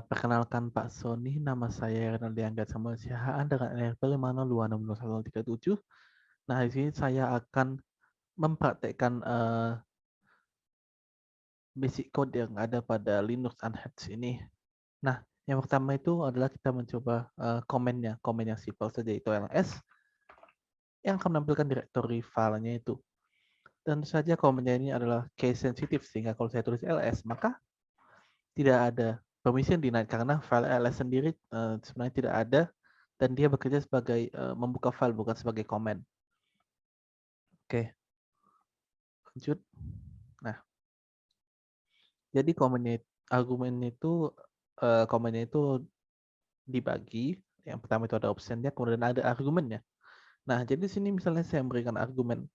Perkenalkan Pak Sony, nama saya Renaldi Angga Samuel Sihaan dengan NRP 5026037. Nah, di sini saya akan mempraktekkan basic code yang ada pada Linux Unhatched ini. Nah, yang pertama itu adalah kita mencoba komen yang simple saja, itu ls yang akan menampilkan directory filenya itu. Dan saja komennya ini adalah case sensitive, sehingga kalau saya tulis ls maka tidak ada permission denied karena file ls sendiri sebenarnya tidak ada dan dia bekerja sebagai membuka file bukan sebagai komen. Oke, lanjut. Nah, jadi komennya itu dibagi. Yang pertama itu ada optionnya, kemudian ada argumennya. Nah, jadi di sini misalnya saya memberikan argumen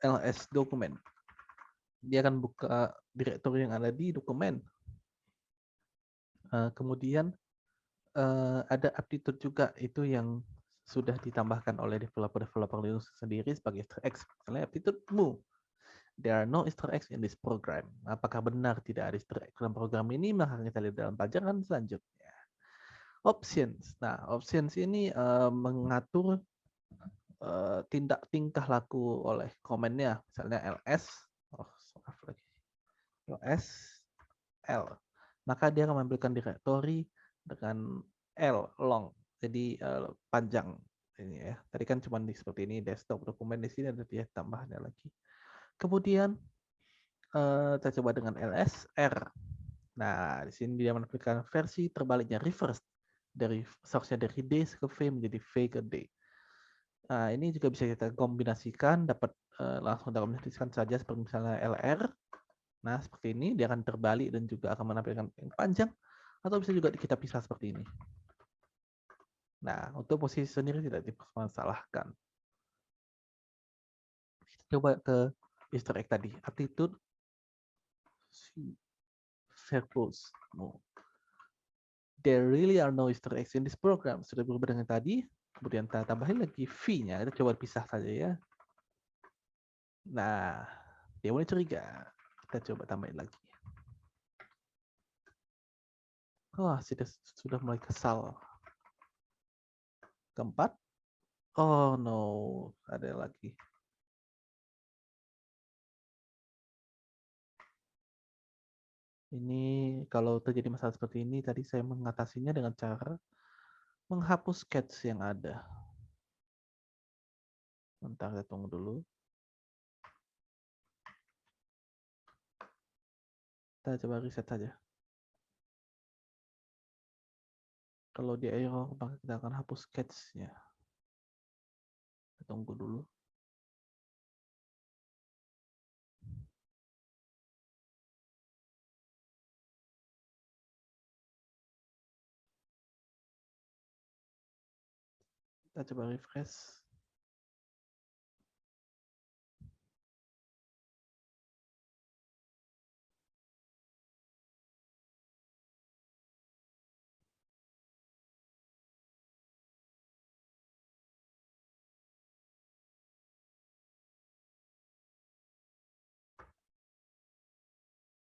ls dokumen, dia akan buka direktori yang ada di dokumen. Kemudian ada aptitude juga, itu yang sudah ditambahkan oleh developer Linux sendiri sebagai Easter eggs. Misalnya aptitude mu. There are no Easter eggs in this program. Apakah benar tidak ada Easter egg dalam program ini? Maka kita lihat dalam pelajaran selanjutnya. Options. Nah, options ini mengatur tindak tingkah laku oleh komennya. Misalnya ls, maaf lagi, ls l. Maka dia akan mengambilkan directory dengan L long, jadi panjang ini ya. Tadi kan cuma seperti ini desktop dokumen, di sini ada dia tambahannya lagi. Kemudian kita coba dengan lsr. Nah, di sini dia menampilkan versi terbaliknya, reverse dari source-nya dari D ke V menjadi V ke D. Nah, ini juga bisa kita kombinasikan, dapat langsung kita kombinasikan saja seperti misalnya LR. Nah, seperti ini dia akan terbalik dan juga akan menampilkan yang panjang, atau bisa juga kita pisah seperti ini. Nah, untuk posisi sendiri tidak dipermasalahkan. Kita coba ke Easter egg tadi, attitude verbose. There really are no Easter eggs in this program. Sudah berubah dengan tadi. Kemudian kita tambahin lagi V-nya. Kita coba pisah saja ya. Nah, dia mulai curiga. Kita coba tambahin lagi. Wah, sudah mulai kesal. Keempat. Oh no, ada lagi. Ini kalau terjadi masalah seperti ini, tadi saya mengatasinya dengan cara menghapus sketch yang ada. Bentar, kita tunggu dulu. Kita coba reset saja. Kalau dia error, maka kita akan hapus sketch-nya. Kita tunggu dulu. Kita coba refresh.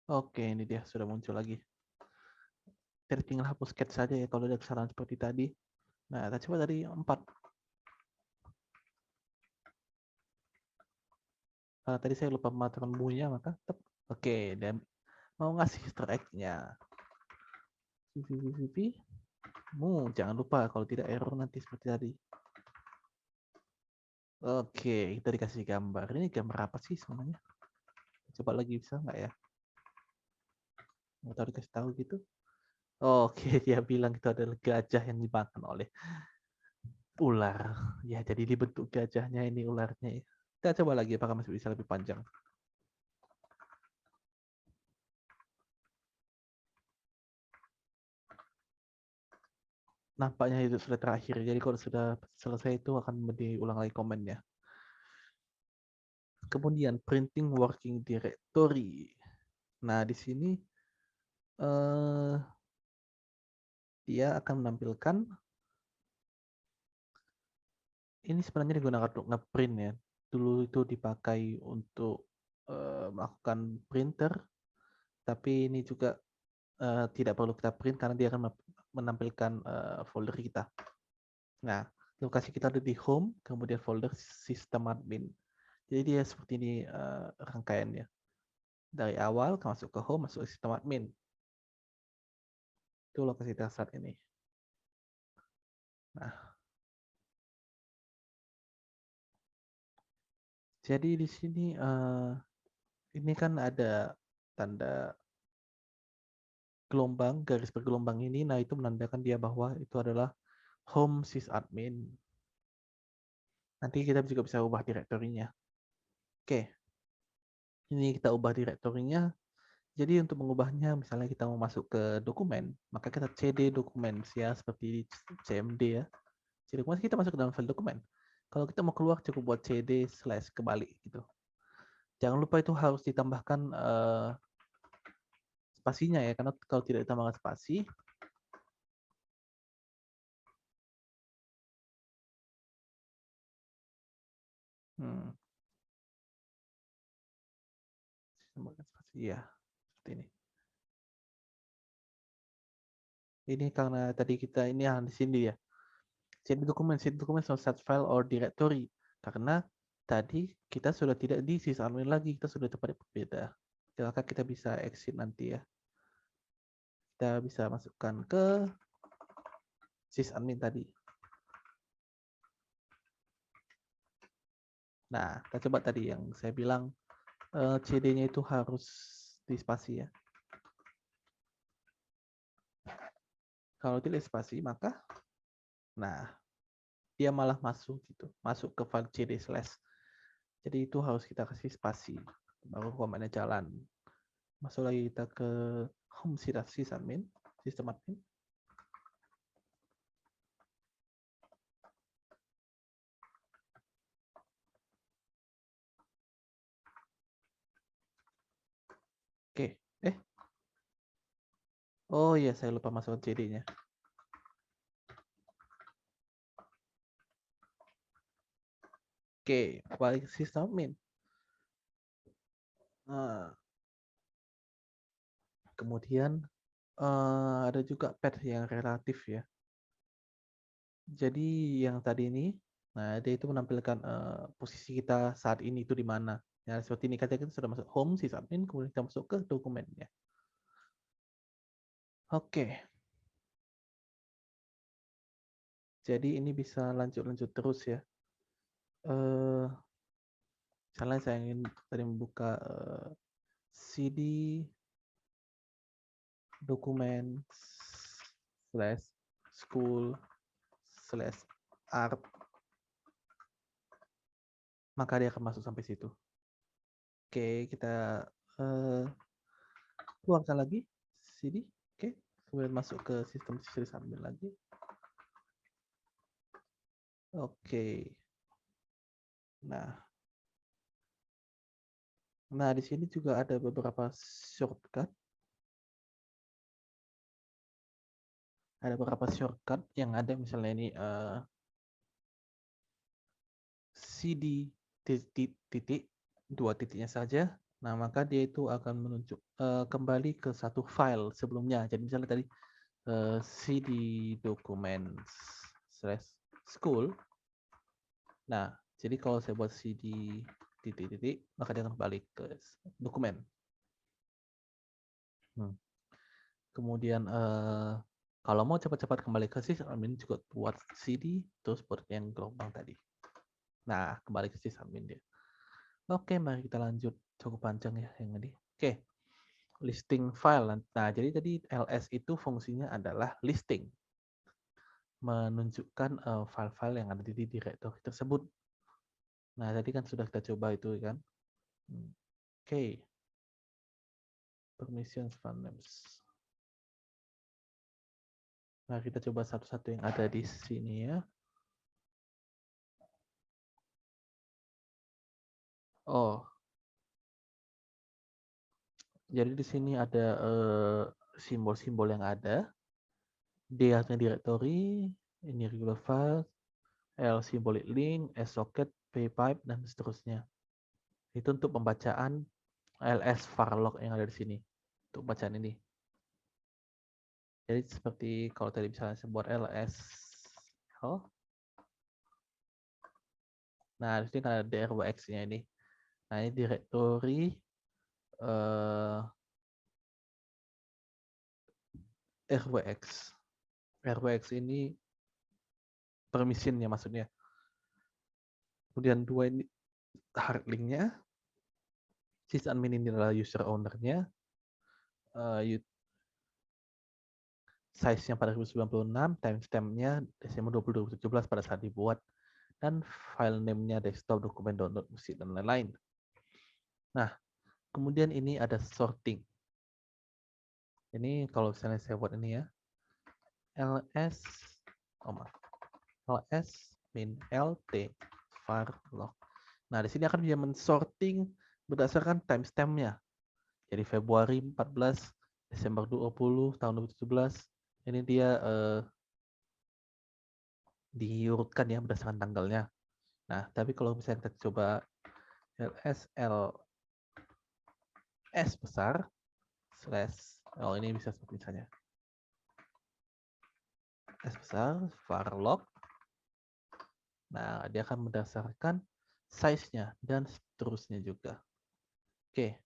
Oke, ini dia sudah muncul lagi. Jadi tinggal hapus sketch saja ya kalau ada kesalahan seperti tadi. Nah, kita coba dari 4. Karena tadi saya lupa mematikan bunyinya, maka tetap oke. Dan mau ngasih Easter egg-nya. Jangan lupa kalau tidak error nanti seperti tadi. Oke, kita dikasih gambar. Ini gambar apa sih sebenarnya? Coba lagi bisa nggak ya? Mau tahu dikasih tahu gitu? Oke, dia bilang itu adalah gajah yang dimakan oleh ular. Ya, jadi dibentuk gajahnya ini ularnya ya. Kita coba lagi apakah masih bisa lebih panjang. Nampaknya itu sudah terakhir. Jadi kalau sudah selesai itu akan diulang lagi komennya. Kemudian printing working directory. Nah, di sini dia akan menampilkan ini sebenarnya digunakan untuk ngeprint ya. Dulu itu dipakai untuk melakukan printer, tapi ini juga tidak perlu kita print karena dia akan menampilkan folder kita. Nah, lokasi kita ada di home, kemudian folder sistem admin. Jadi dia seperti ini rangkaiannya. Dari awal masuk ke home, masuk ke sistem admin. Itu lokasi kita saat ini. Nah, jadi di sini ini kan ada tanda gelombang, garis bergelombang ini. Nah, itu menandakan dia bahwa itu adalah home sysadmin. Nanti kita juga bisa ubah direktorinya. Oke, ini kita ubah direktorinya. Jadi untuk mengubahnya, misalnya kita mau masuk ke dokumen, maka kita cd dokumen ya, seperti cmd ya. Cd dokumen kita masuk ke dalam file dokumen. Kalau kita mau keluar cukup buat cd/kebalik gitu. Jangan lupa itu harus ditambahkan spasinya ya, karena kalau tidak ditambahkan spasi, tambahkan spasi ya, seperti ini. Ini karena tadi kita ini yang di sini ya. cd dokumen set file or directory. Karena tadi kita sudah tidak di sysadmin lagi, kita sudah tempat berbeda. Maka kita bisa exit nanti ya. Kita bisa masukkan ke sysadmin tadi. Nah, kita coba tadi yang saya bilang cd-nya itu harus di spasi ya. Kalau tidak spasi maka nah dia malah masuk gitu, masuk ke file cd/. Jadi itu harus kita kasih spasi baru komennya jalan. Masuk lagi kita ke home sysadmin, sistem admin. Oke, oh iya saya lupa masukkan cd-nya. Oke, balik ke sistem admin. Nah, kemudian ada juga path yang relatif ya. Jadi yang tadi ini, nah dia itu menampilkan posisi kita saat ini itu di mana. Ya seperti ini katanya kita sudah masuk home sysadmin, kemudian kita masuk ke dokumennya. Oke. Jadi ini bisa lanjut-lanjut terus ya. Misalnya saya ingin tadi membuka cd dokumen /school/art, maka dia akan masuk sampai situ. Oke, kita keluarkan lagi cd. Oke, kemudian masuk ke sistem sysadmin lagi. Oke. Nah di sini juga ada beberapa shortcut. Ada beberapa shortcut yang ada misalnya ini cd titik dua titiknya saja. Nah maka dia itu akan menunjuk kembali ke satu file sebelumnya. Jadi misalnya tadi cd dokumen/school. Nah jadi kalau saya buat cd titik maka dia akan kembali ke dokumen. Kemudian kalau mau cepat-cepat kembali ke sysadmin juga buat cd terus buat yang gelombang tadi. Nah, kembali ke sysadmin dia. Oke, mari kita lanjut. Cukup panjang ya yang tadi. Oke. Listing file. Nah, jadi tadi ls itu fungsinya adalah listing. Menunjukkan file-file yang ada di directory tersebut. Nah, tadi kan sudah kita coba itu kan. Oke. Permissions file names. Nah, kita coba satu-satu yang ada di sini ya. Oh. Jadi di sini ada simbol-simbol yang ada. D artinya directory, ini regular file, L symbolic link, S socket, P pipe, dan seterusnya. Itu untuk pembacaan ls varlog yang ada di sini. Untuk bacaan ini. Jadi seperti kalau tadi misalnya saya buat ls, nah di sini kan ada drwx-nya ini. Nah ini direktori rwx. Rwx ini permissionnya maksudnya. Kemudian 2 ini hard link-nya. Sysadmin ini adalah user owner-nya. Size-nya pada 1996, timestamp-nya Desember 2017 pada saat dibuat, dan file name-nya desktop, dokumen download musik, dan lain-lain. Nah, kemudian ini ada sorting. Ini kalau misalnya saya buat ini ya, ls min lt var log. Nah, di sini akan dia men-sorting berdasarkan timestamp-nya. Jadi Februari 14, Desember 20, tahun 2017. Ini dia diurutkan ya berdasarkan tanggalnya. Nah, tapi kalau misalnya kita coba ls besar slash, ini bisa seperti misalnya s besar var log. Nah, dia akan berdasarkan size-nya dan seterusnya juga. Oke.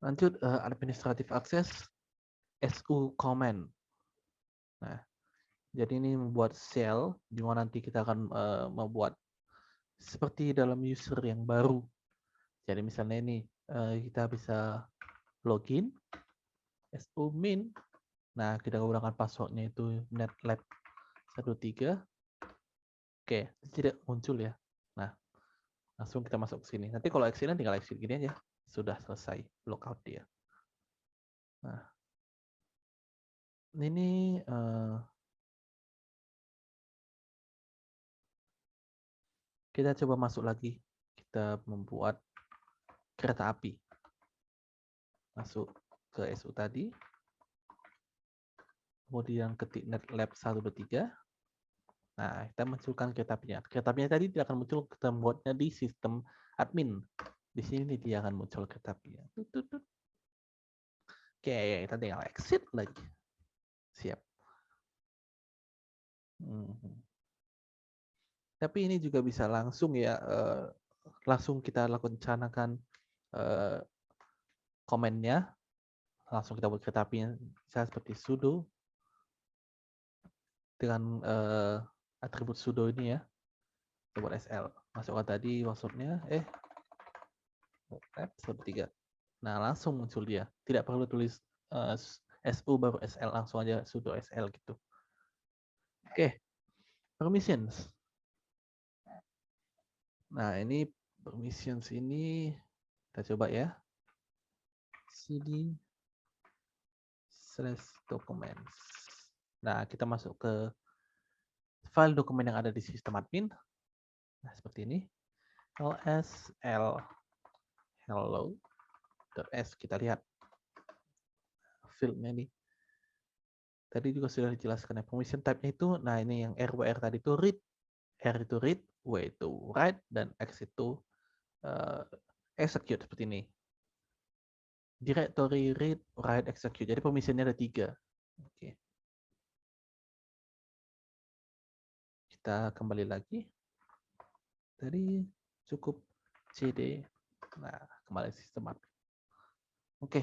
Lanjut administrative access su command. Nah, jadi ini membuat shell di mana nanti kita akan membuat seperti dalam user yang baru. Jadi misalnya ini kita bisa login su min. Nah, kita gunakan passwordnya itu netlab 13. Oke, tidak muncul ya. Nah, langsung kita masuk ke sini. Nanti kalau exit tinggal exit gini aja. Sudah selesai logout dia. Nah, ini kita coba masuk lagi. Kita membuat kereta api. Masuk ke SU tadi. Kemudian ketik netlab 123. Nah, kita munculkan kereta apinya. Kereta apinya tadi tidak akan muncul, kita membuatnya di sistem admin. Di sini dia akan muncul kereta apinya. Oke, kita tinggal exit lagi. Siap. Tapi ini juga bisa langsung ya, langsung kita lakukan canangkan komennya, langsung kita buat kereta apinya, bisa seperti sudo dengan atribut sudo ini ya, kita buat SL, masukkan tadi passwordnya, tab 13. Nah langsung muncul dia, tidak perlu tulis su baru SL, langsung aja sudo SL gitu. Oke, permissions. Nah ini permissions ini kita coba ya, cd /documents. Nah, kita masuk ke file dokumen yang ada di sistem admin. Nah, seperti ini. lsl hello.s. Kita lihat fieldnya ini. Tadi juga sudah dijelaskan ya. Permission type-nya itu, nah ini yang RWR tadi itu read. R itu read, W itu write, dan X itu execute seperti ini. Directory read, write, execute. Jadi permissionnya ada 3. Oke. Kita kembali lagi. Tadi cukup cd. Nah, kembali sistem admin. Oke.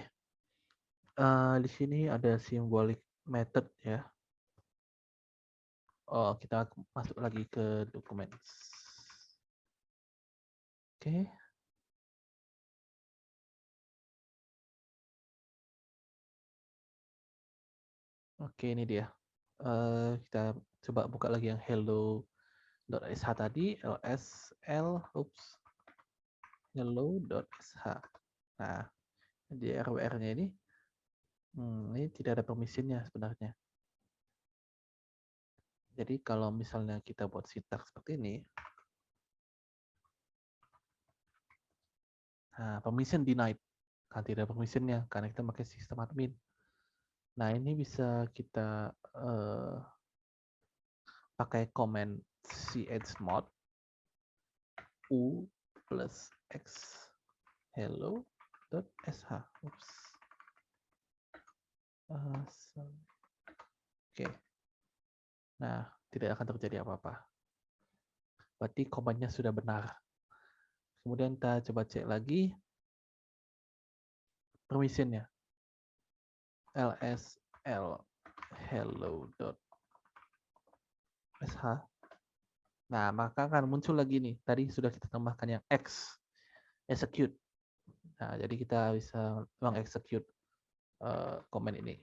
Di sini ada symbolic method ya. Oh, kita masuk lagi ke dokumen. Oke. Oke, ini dia. Kita coba buka lagi yang hello.sh tadi, hello.sh. Nah, di RWR-nya ini tidak ada permissionnya sebenarnya. Jadi kalau misalnya kita buat sintaks seperti ini, nah, permission denied, kan tidak ada permissionnya karena kita pakai sistem admin. Nah, ini bisa kita pakai command chmod u plus x hello.sh. Nah, tidak akan terjadi apa-apa. Berarti command-nya sudah benar. Kemudian kita coba cek lagi permission-nya. lsl hello.sh. Nah, maka akan muncul lagi nih. Tadi sudah kita tambahkan yang X, execute. Nah, jadi kita bisa mengexecute command ini.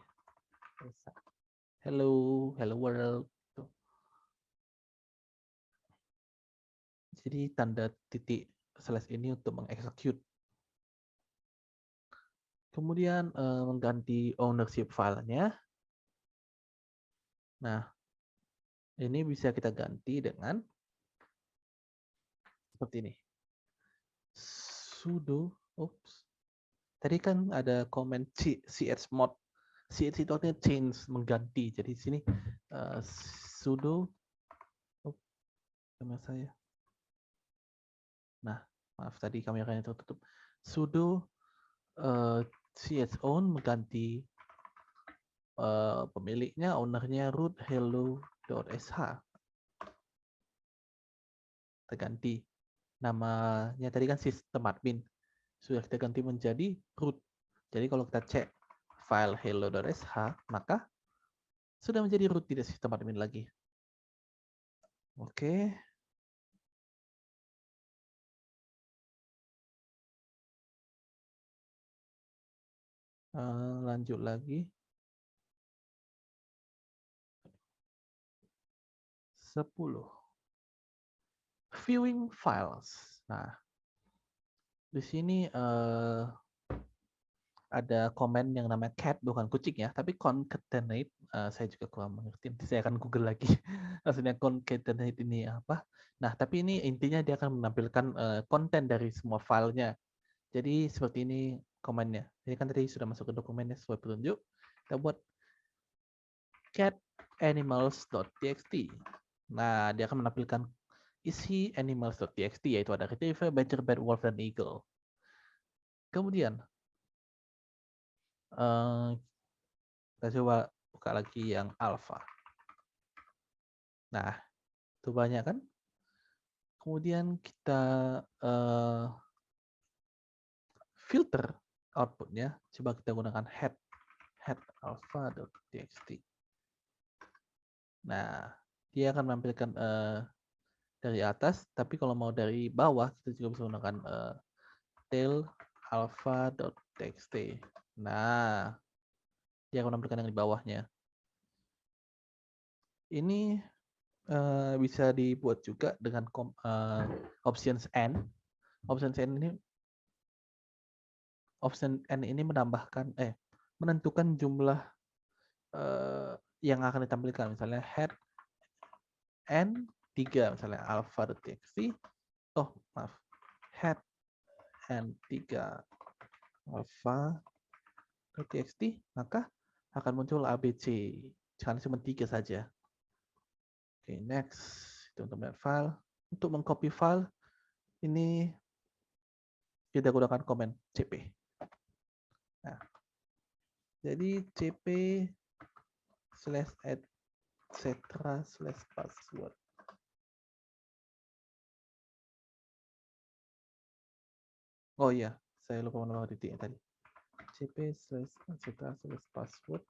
Hello world. Jadi tanda titik slash ini untuk mengexecute. Kemudian mengganti ownership filenya. Nah, ini bisa kita ganti dengan seperti ini. Sudo, tadi kan ada komen chmod. Ch itu artinya change, mengganti. Jadi di sini sudo, sama saya. Nah, maaf tadi kameranya tertutup. Sudo chown mengganti pemiliknya, ownernya root hello.sh. Terganti. Namanya tadi kan sistem admin. Sudah kita ganti menjadi root. Jadi kalau kita cek file hello.sh, maka sudah menjadi root, tidak sistem admin lagi. Oke. Lanjut lagi. 10. Viewing files. Nah, di sini ada komen yang namanya cat, bukan kucing ya, tapi concatenate. Saya juga kurang mengerti. Nanti saya akan Google lagi. Maksudnya concatenate ini apa? Nah, tapi ini intinya dia akan menampilkan konten dari semua filenya. Jadi seperti ini komennya. Ini kan tadi sudah masuk ke dokumennya sesuai petunjuk. Kita buat cat animals.txt. Nah, dia akan menampilkan isi animals.txt, yaitu ada retriever, badger, bat, wolf, dan eagle. Kemudian kita coba buka lagi yang alpha. Nah, itu banyak kan? Kemudian kita filter outputnya. Coba kita gunakan head alpha.txt. Nah, dia akan menampilkan dari atas, tapi kalau mau dari bawah kita juga bisa menggunakan tail alpha.txt. Nah, dia akan menampilkan yang di bawahnya. Ini bisa dibuat juga dengan options n. Option n ini menentukan jumlah yang akan ditampilkan, misalnya head n 3, misalnya alpha.txt. Head n 3 alpha.txt, maka akan muncul ABC. Jangan cuma 3 saja. Oke, next. Itu untuk melihat file. Untuk mengcopy file, ini kita gunakan komen cp. Nah, jadi cp /etc/password. Oh iya, saya lupa menambah titiknya tadi. cp/etc/password.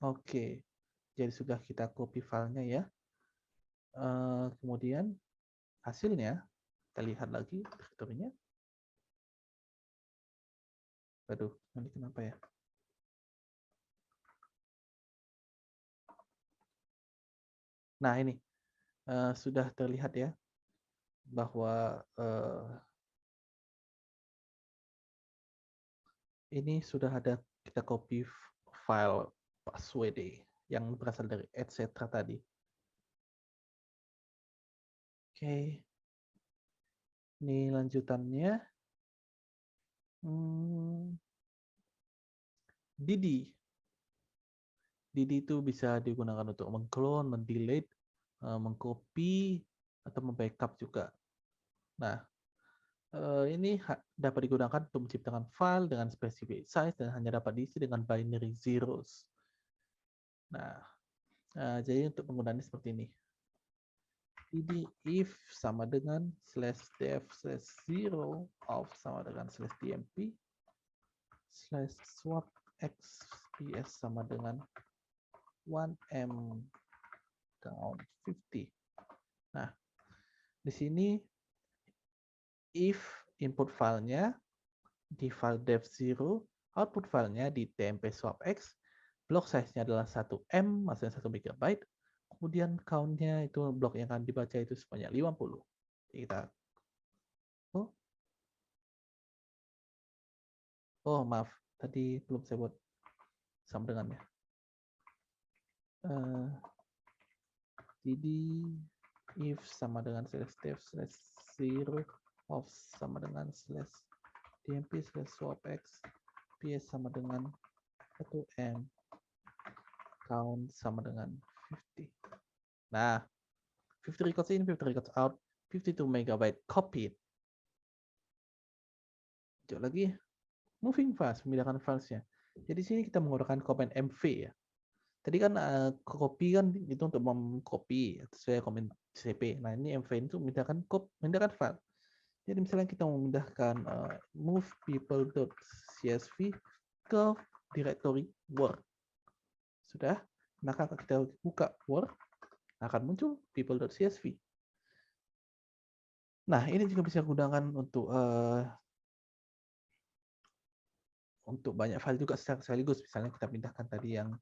Oke, jadi sudah kita copy filenya ya. Kemudian hasilnya kita lihat lagi direktorinya. Waduh, ini kenapa ya? Nah, ini sudah terlihat ya bahwa ini sudah ada kita copy file password yang berasal dari etc tadi. Oke. Ini lanjutannya. Didi. Didi itu bisa digunakan untuk mengclone, mendelete, mengcopy, atau membackup juga. Nah, ini dapat digunakan untuk menciptakan file dengan specific size dan hanya dapat diisi dengan binary zeros. Nah, Jadi untuk penggunaannya seperti ini. Jadi if sama dengan /dev/0 of sama dengan /dmp /swap xps sama dengan 1m count 50. Nah, di sini if input filenya di file dev0, output filenya di tmp swapx, block size-nya adalah 1M, maksudnya 1 MB, kemudian count-nya itu blok yang akan dibaca itu sebanyak 50. Kita oh maaf, tadi belum saya buat sama dengannya. Jadi if sama dengan /dev/0 of sama dengan /dmp/swapx ps sama dengan 1m count sama dengan 50. Nah, 50 records in, 50 records out, 52 MB copied. Coba lagi, moving files, memindahkan filesnya. Jadi sini kita menggunakan command mv ya. Tadi kan copy kan itu untuk mengcopy sesuai command cp. Nah ini mv itu memindahkan file. Jadi misalnya kita memindahkan move people.csv ke directory Word. Sudah, maka kita buka Word, akan muncul people.csv. Nah, ini juga bisa digunakan untuk banyak file juga secara sekaligus. Misalnya kita pindahkan tadi yang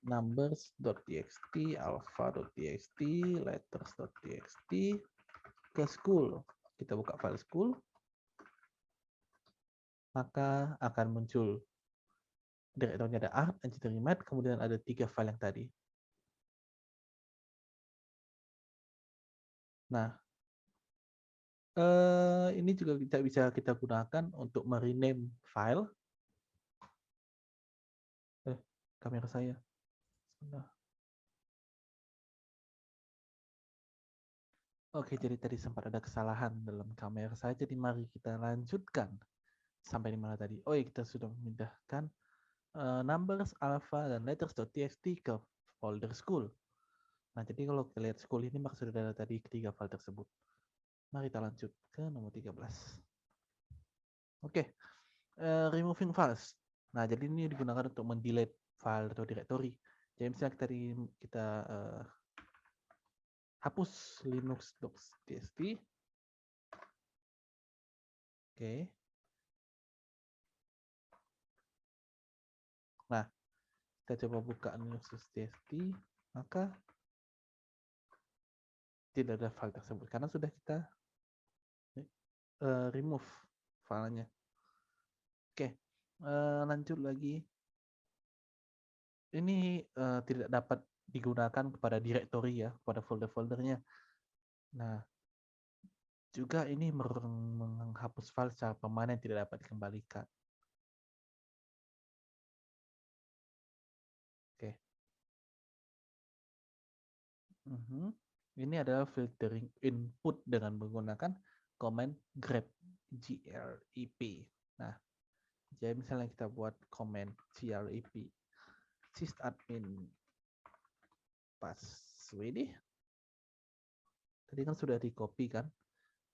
numbers.txt, alpha.txt, letters.txt ke school. Kita buka file school, maka akan muncul direkturnya ada art, engineering math, kemudian ada 3 file yang tadi. Nah, ini juga bisa kita gunakan untuk merename file. Kamera saya. Oke, jadi tadi sempat ada kesalahan dalam kamera saya. Jadi mari kita lanjutkan. Sampai di mana tadi? Oh iya, kita sudah memindahkan numbers, alpha, dan letters.txt ke folder school. Nah, jadi kalau kita lihat school ini, maka sudah ada tadi ketiga file tersebut. Mari kita lanjut ke nomor 13. Oke, removing files. Nah, jadi ini digunakan untuk mendelete file atau directory. Jadi misalnya kita hapus linux.txt. Oke. Nah, kita coba buka linux.txt, maka tidak ada file tersebut karena sudah kita remove filenya. Oke, lanjut lagi. Ini tidak dapat digunakan kepada directory ya, kepada folder-foldernya. Nah, juga ini menghapus file secara permanen tidak dapat dikembalikan. Oke. Ini adalah filtering input dengan menggunakan command grep, grep. Nah, jadi misalnya kita buat command grep sysadmin password. Tadi kan sudah di copy kan.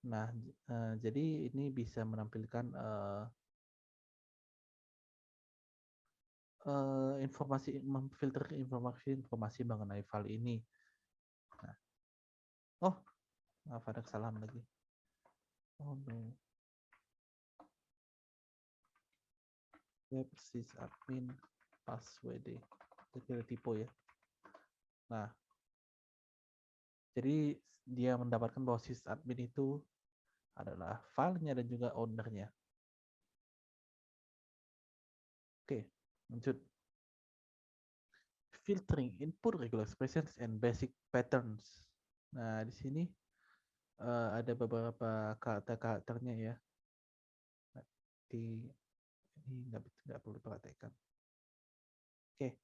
Nah, jadi ini bisa menampilkan informasi, memfilter informasi mengenai file ini. Nah, oh, maaf ada kesalahan lagi. Oh no. Web sysadmin password. Itu tipe ya. Nah, jadi dia mendapatkan bahwa sysadmin itu adalah filenya dan juga ownernya. Oke, lanjut. Filtering input regular expressions and basic patterns. Nah, di sini ada beberapa karakternya ya. Ini nggak perlu diperhatikan. Oke,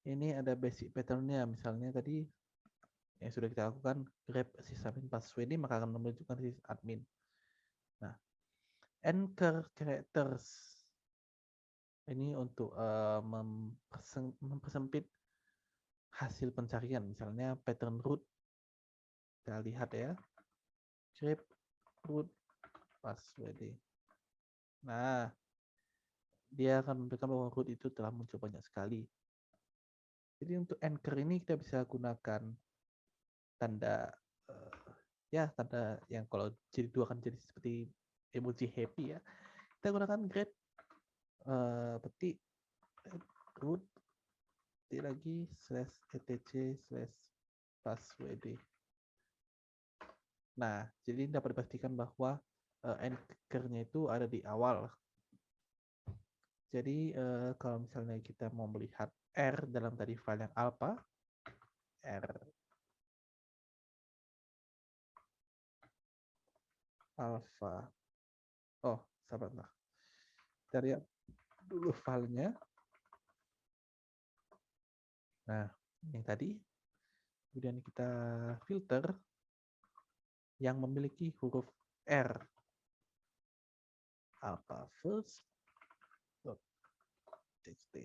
ini ada basic patternnya. Misalnya tadi yang sudah kita lakukan grep sysadmin password ini maka akan menunjukkan sysadmin. Nah, anchor characters ini untuk mempersempit hasil pencarian, misalnya pattern root. Kita lihat ya, grep root passwd. Nah, dia akan memberikan bahwa root itu telah muncul banyak sekali. Jadi untuk anchor ini kita bisa gunakan tanda tanda yang kalau jadi dua kan jadi seperti emoji happy ya. Kita gunakan grep petik root petik lagi /etc/passwd. Nah, jadi dapat dipastikan bahwa anchor-nya itu ada di awal. Jadi kalau misalnya kita mau melihat R dalam tadi file yang alpha, R alpha. Oh, sabar lah. Kita lihat dulu filenya. Nah, yang tadi. Kemudian kita filter yang memiliki huruf R. Alpha first. .txt.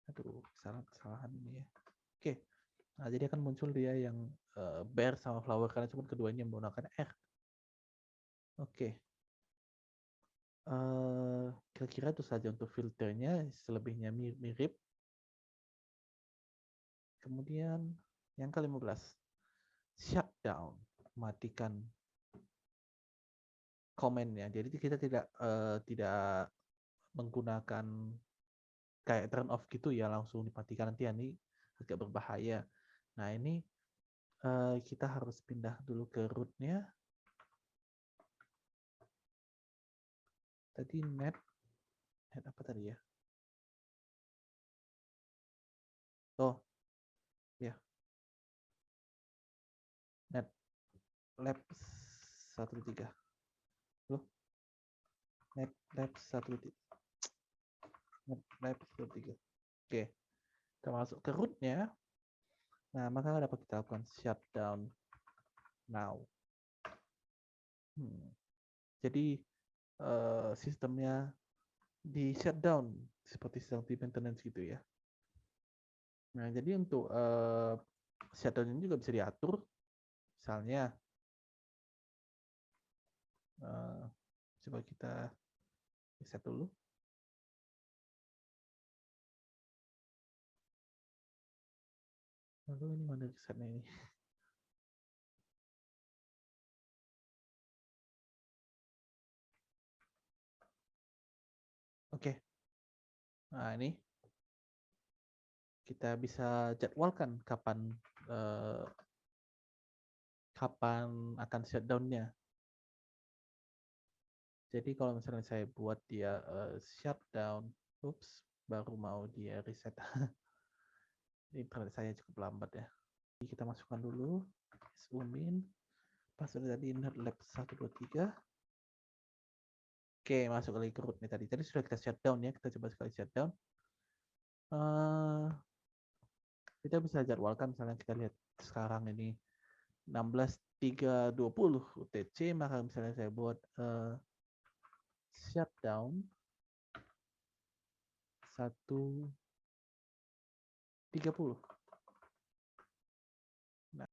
Aduh, kesalahan ini ya. Oke. Nah, jadi akan muncul dia yang bear sama flower karena cuma keduanya menggunakan R. Oke. Kira-kira itu saja untuk filternya, selebihnya mirip. Kemudian yang ke-15, shutdown, matikan komennya. Jadi kita tidak menggunakan kayak turn off gitu ya, langsung dimatikan, nanti ini agak berbahaya. Nah ini kita harus pindah dulu ke rootnya. Tadi net apa tadi ya? Oh ya, net lab 13. Loh, net lab 13. Net lab 13. Oke, kita masuk ke rootnya. Nah, maka dapat kita lakukan shutdown now. Jadi sistemnya di shutdown seperti sedang di maintenance gitu ya. Nah, jadi untuk shutdown ini juga bisa diatur. Misalnya, coba kita reset dulu. Lalu ini mana resetnya ini? Oke. Nah, ini kita bisa jadwalkan kapan akan shutdown-nya. Jadi kalau misalnya saya buat dia shutdown, baru mau dia reset. Internet saya cukup lambat ya. Jadi kita masukkan dulu zoomin. Password tadi netlab 123. Oke, masuk lagi ke rootnya tadi. Tadi sudah kita shutdown ya. Kita coba sekali shutdown. Kita bisa jadwalkan, misalnya kita lihat sekarang ini 16.320 UTC, maka misalnya saya buat shutdown 1.30. Nah,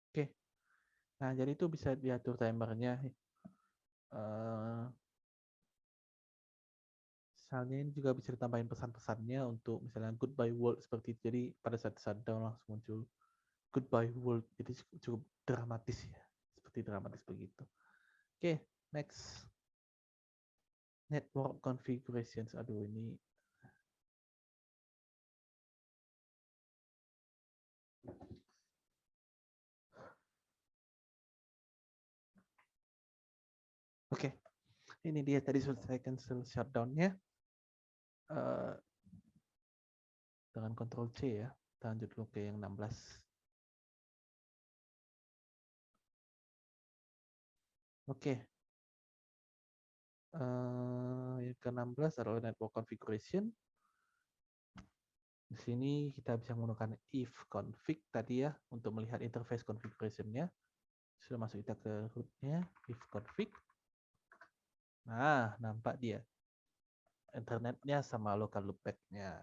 oke. Nah, jadi itu bisa diatur timernya. Misalnya ini juga bisa ditambahin pesan-pesannya untuk misalnya goodbye world seperti itu. Jadi pada saat shutdown langsung muncul goodbye world. Jadi cukup dramatis ya. Seperti dramatis begitu. Oke, next. Network configurations. Aduh, ini oke. Ini dia tadi sudah saya cancel shutdown-nya. Dengan Ctrl C ya. Kita lanjut dulu ke yang 16. Oke. Yang ke-16 adalah network configuration. Di sini kita bisa menggunakan if config tadi ya untuk melihat interface configuration-nya. Sudah masuk kita ke root-nya, if config. Nah, nampak dia. Internetnya sama local loopback-nya.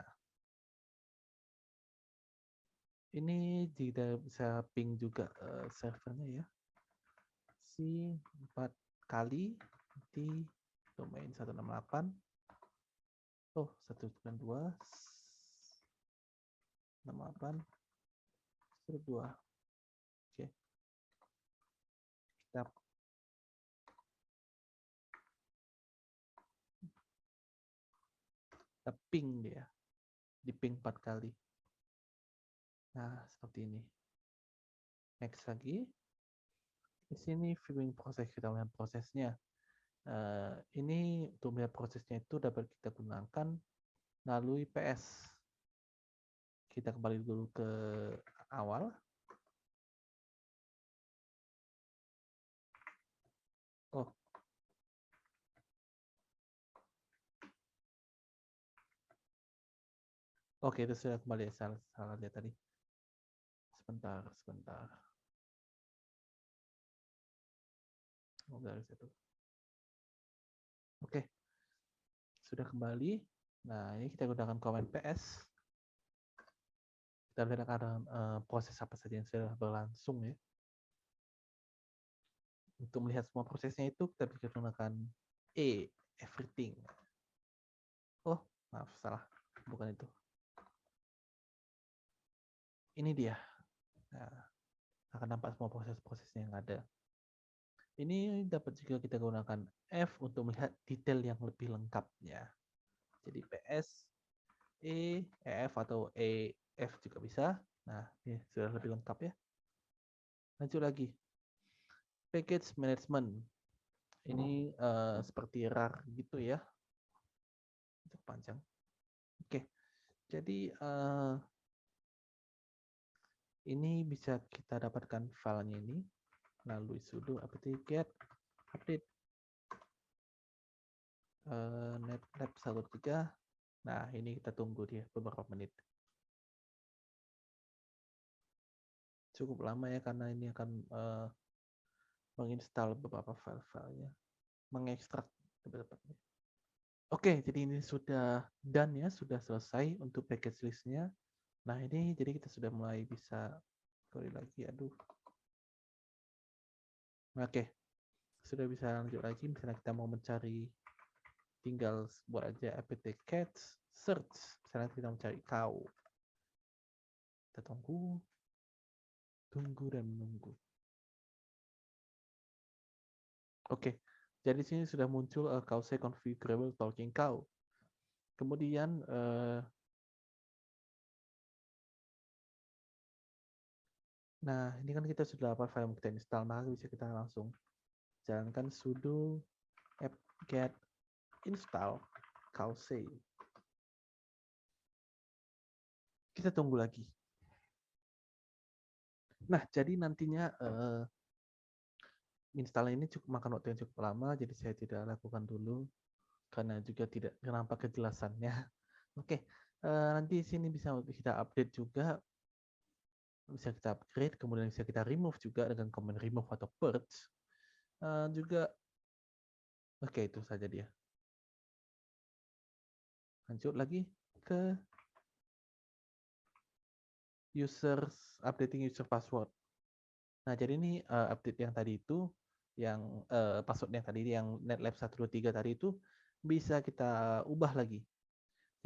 Ini tidak bisa ping juga servernya ya. Si 4 kali di domain 168. Oh, 192 68 102. Oke. Kita ping dia. Di ping 4 kali. Nah, seperti ini. Next lagi. Di sini viewing proses, kita lihat prosesnya. Ini untuk melihat prosesnya itu dapat kita gunakan melalui PS. Kita kembali dulu ke awal. Oh. Oke, itu sudah kembali. Salah lihat tadi. Sebentar. Oh, dari situ. Oke. Sudah kembali. Nah, ini kita gunakan command PS. Kita lihat ada proses apa saja yang sudah berlangsung ya. Untuk melihat semua prosesnya itu kita bisa gunakan everything. Oh, maaf salah. Bukan itu. Ini dia. Nah, akan nampak semua proses-prosesnya yang ada. Ini dapat juga kita gunakan F untuk melihat detail yang lebih lengkapnya. Jadi PS, EF atau EF juga bisa. Nah, ini sudah lebih lengkap ya. Lanjut lagi. Package management. Ini seperti RAR gitu ya. Cukup panjang. Oke. Jadi ini bisa kita dapatkan filenya ini melalui sudo apt-get update netlab 13. Nah, ini kita tunggu dia beberapa menit. Cukup lama ya karena ini akan menginstal beberapa file-filenya, mengekstrak lebih tepatnya. Oke, jadi ini sudah done ya, sudah selesai untuk package listnya. Nah, ini jadi kita sudah mulai bisa kali lagi, aduh. Oke, sudah bisa lanjut lagi. Misalnya kita mau mencari, tinggal buat aja apt-get search. Misalnya kita mencari cow. Kita tunggu dan menunggu. Oke, jadi sini sudah muncul cause configurable talking cow. Kemudian nah, ini kan kita sudah dapat file yang kita install, maka bisa kita langsung jalankan sudo apt-get install cause. Kita tunggu lagi. Nah, jadi nantinya install ini cukup makan waktu yang cukup lama, jadi saya tidak lakukan dulu karena juga tidak nampak kejelasannya. Oke, nanti sini bisa kita update juga, bisa kita upgrade, kemudian bisa kita remove juga dengan command remove atau purge. Juga, oke itu saja dia. Lanjut lagi ke updating user password. Nah, jadi ini update yang tadi itu, yang password yang tadi, yang netlab 123 tadi itu bisa kita ubah lagi.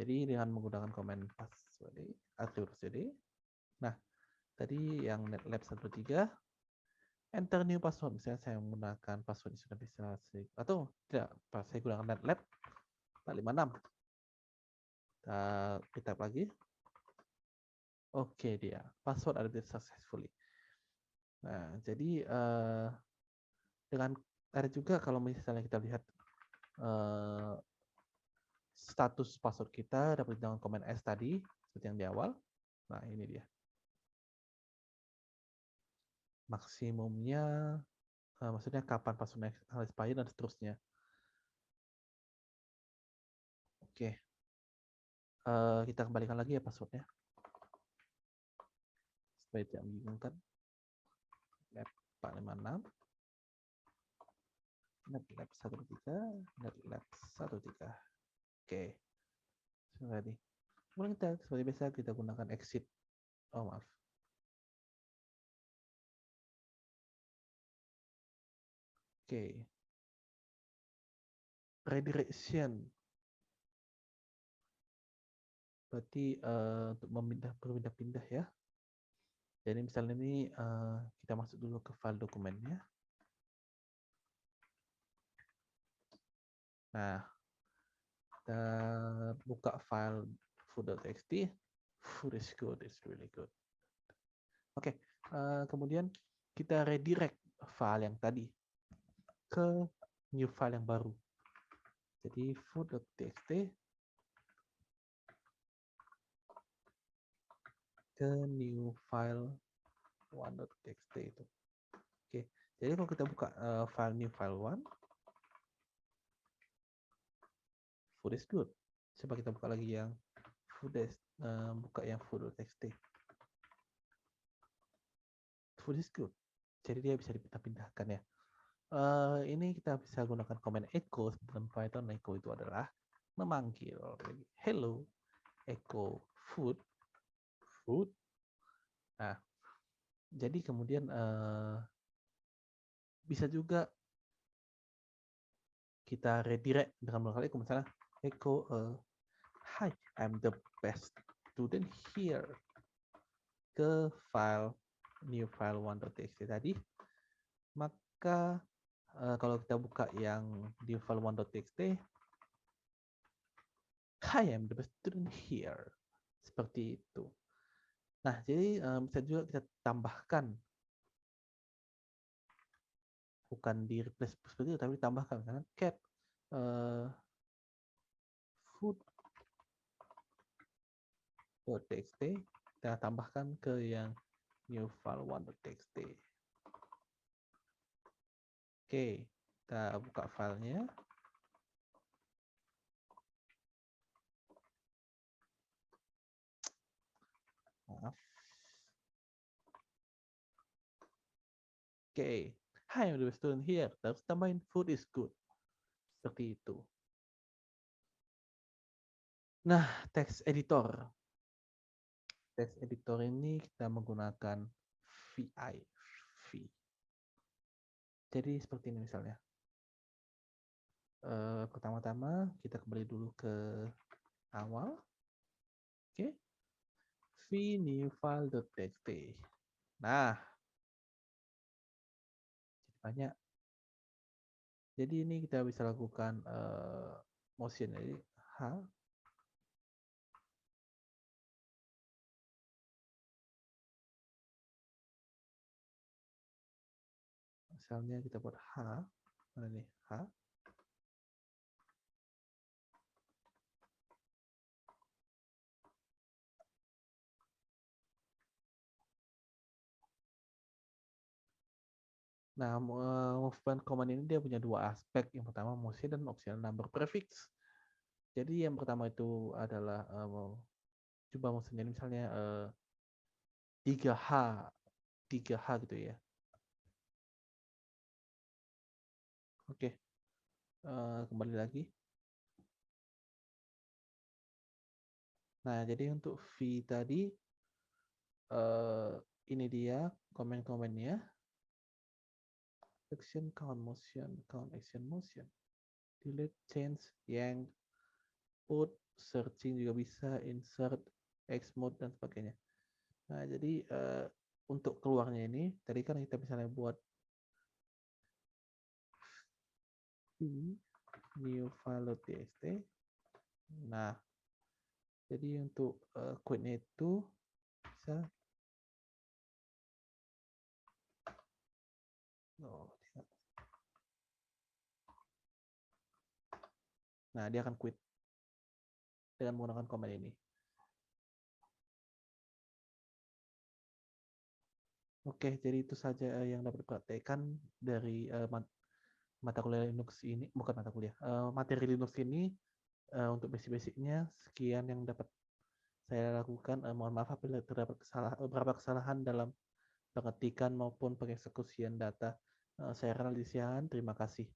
Jadi dengan menggunakan command password attribute. Nah, tadi yang netlab 123, enter new password. Misalnya saya menggunakan password yang sudah bisa atau tidak, saya gunakan netlab 456. Kita lagi. Oke, dia password update successfully. Nah, jadi dengan ada juga kalau misalnya kita lihat status password kita dapat dengan command S tadi seperti yang di awal. Nah, ini dia. Maksimumnya maksudnya kapan passwordnya expire dan seterusnya. Oke. Kita kembalikan lagi ya passwordnya. Supaya tidak membingungkan. 456. netlab 13, netlab 13. Oke, ready. Kemudian kita seperti biasa kita gunakan exit. Oh maaf. Oke. Redirection. Berarti untuk berpindah-pindah ya. Jadi misalnya ini kita masuk dulu ke file dokumennya. Nah, kita buka file food.txt. Food is good, it's really good. Oke, kemudian kita redirect file yang tadi ke new file yang baru. Jadi food.txt ke new file one.txt itu. Oke, jadi kalau kita buka file new file one, food is good. Coba kita buka lagi yang food is, buka yang food.txt. Food is good. Jadi dia bisa dipindah-pindahkan ya. Ini kita bisa gunakan command echo bukan Python. Echo itu adalah memanggil. Hello, echo food. Food. Nah, jadi kemudian bisa juga kita redirect dengan menggunakan echo. Misalnya echo, hi, I'm the best student here, ke file new file one.txt tadi. Maka kalau kita buka yang di file one.txt, hi, I'm the best student here. Seperti itu. Nah, jadi bisa juga kita tambahkan. Bukan di replace seperti itu, tapi ditambahkan. Karena cat food.txt kita tambahkan ke yang new file one.txt. Oke, kita buka filenya. Maaf. Oke, hi, I'm the student here. Terus tambahin food is good. Seperti itu. Nah, text editor. Text editor ini kita menggunakan VI. Jadi seperti ini misalnya. Pertama-tama kita kembali dulu ke awal. Oke. V new file.txt. Nah, banyak. Jadi ini kita bisa lakukan motion. Jadi H. Misalnya kita buat H. Mana nih? H. Nah, movement command ini dia punya dua aspek. Yang pertama motion dan optional number prefix. Jadi yang pertama itu adalah coba motionnya misalnya 3H 3H gitu ya. Oke. Kembali lagi. Nah, jadi untuk V tadi ini dia komen-komennya. Action, count, motion, count, action, motion. Delete, change, yank, put, searching juga bisa, insert, Xmode dan sebagainya. Nah, jadi untuk keluarnya ini, tadi kan kita misalnya buat new file.txt. Nah, jadi untuk quit-nya itu bisa nah, dia akan quit dengan menggunakan command ini. Oke, jadi itu saja yang dapat dipraktekkan dari mata kuliah Linux ini, bukan mata kuliah, materi Linux ini. Untuk basic-basicnya, sekian yang dapat saya lakukan. Mohon maaf apabila terdapat beberapa kesalahan dalam pengetikan maupun pengeksekusian data. Saya Ronald Isiahan, terima kasih.